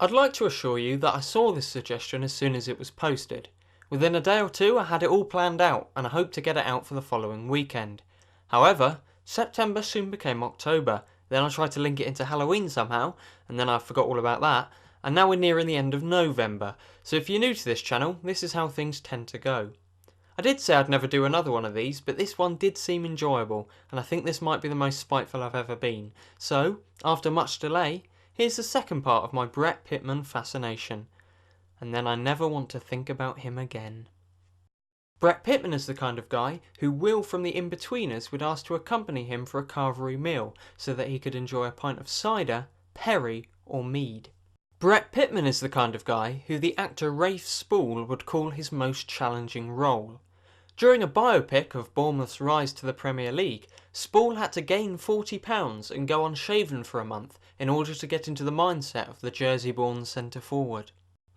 I'd like to assure you that I saw this suggestion as soon as it was posted. Within a day or two I had it all planned out and I hoped to get it out for the following weekend. However, September soon became October, then I tried to link it into Halloween somehow, and then I forgot all about that, and now we're nearing the end of November, so if you're new to this channel, this is how things tend to go. I did say I'd never do another one of these, but this one did seem enjoyable, and I think this might be the most spiteful I've ever been. So, after much delay, here's the second part of my Brett Pitman fascination. And then I never want to think about him again. Brett Pitman is the kind of guy who Will from the In-Betweeners would ask to accompany him for a carvery meal so that he could enjoy a pint of cider, perry or mead. Brett Pitman is the kind of guy who the actor Rafe Spall would call his most challenging role. During a biopic of Bournemouth's rise to the Premier League, Spall had to gain 40 pounds and go unshaven for a month in order to get into the mindset of the Jersey-born centre-forward.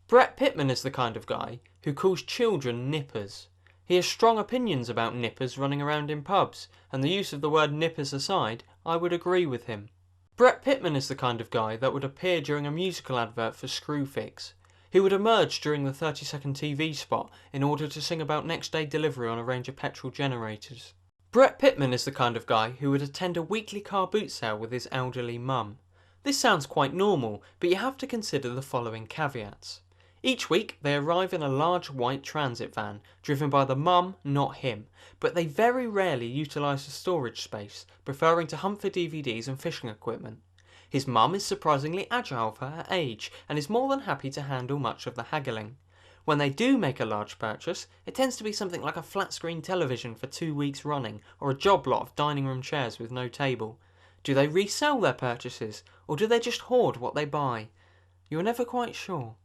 Brett Pitman is the kind of guy who calls children nippers. He has strong opinions about nippers running around in pubs, and the use of the word nippers aside, I would agree with him. Brett Pitman is the kind of guy that would appear during a musical advert for Screwfix. He would emerge during the 30-second TV spot in order to sing about next day delivery on a range of petrol generators. Brett Pitman is the kind of guy who would attend a weekly car boot sale with his elderly mum. This sounds quite normal, but you have to consider the following caveats. Each week they arrive in a large white transit van, driven by the mum, not him, but they very rarely utilise the storage space, preferring to hunt for DVDs and fishing equipment. His mum is surprisingly agile for her age and is more than happy to handle much of the haggling. When they do make a large purchase, it tends to be something like a flat screen television for 2 weeks running, or a job lot of dining room chairs with no table. Do they resell their purchases, or do they just hoard what they buy? You're never quite sure.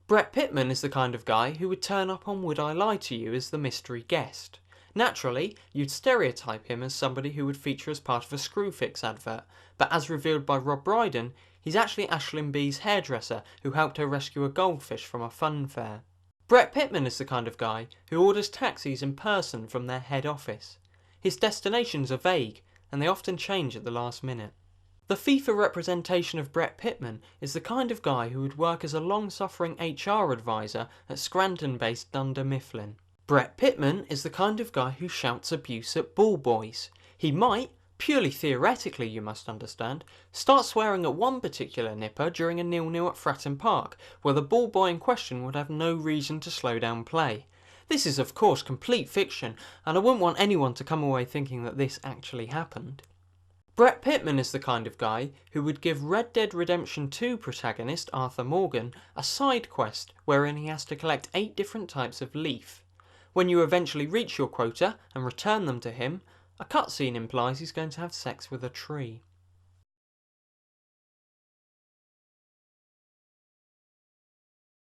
Brett Pitman is the kind of guy who would turn up on Would I Lie to You as the mystery guest. Naturally, you'd stereotype him as somebody who would feature as part of a Screwfix advert, but as revealed by Rob Brydon, he's actually Aisling Bea's hairdresser who helped her rescue a goldfish from a fun fair. Brett Pitman is the kind of guy who orders taxis in person from their head office. His destinations are vague, and they often change at the last minute. The FIFA representation of Brett Pitman is the kind of guy who would work as a long-suffering HR advisor at Scranton-based Dunder Mifflin. Brett Pitman is the kind of guy who shouts abuse at ball boys. He might, purely theoretically you must understand, start swearing at one particular nipper during a 0-0 at Fratton Park, where the ball boy in question would have no reason to slow down play. This is of course complete fiction, and I wouldn't want anyone to come away thinking that this actually happened. Brett Pitman is the kind of guy who would give Red Dead Redemption 2 protagonist Arthur Morgan a side quest wherein he has to collect 8 different types of leaf. When you eventually reach your quota and return them to him, a cutscene implies he's going to have sex with a tree.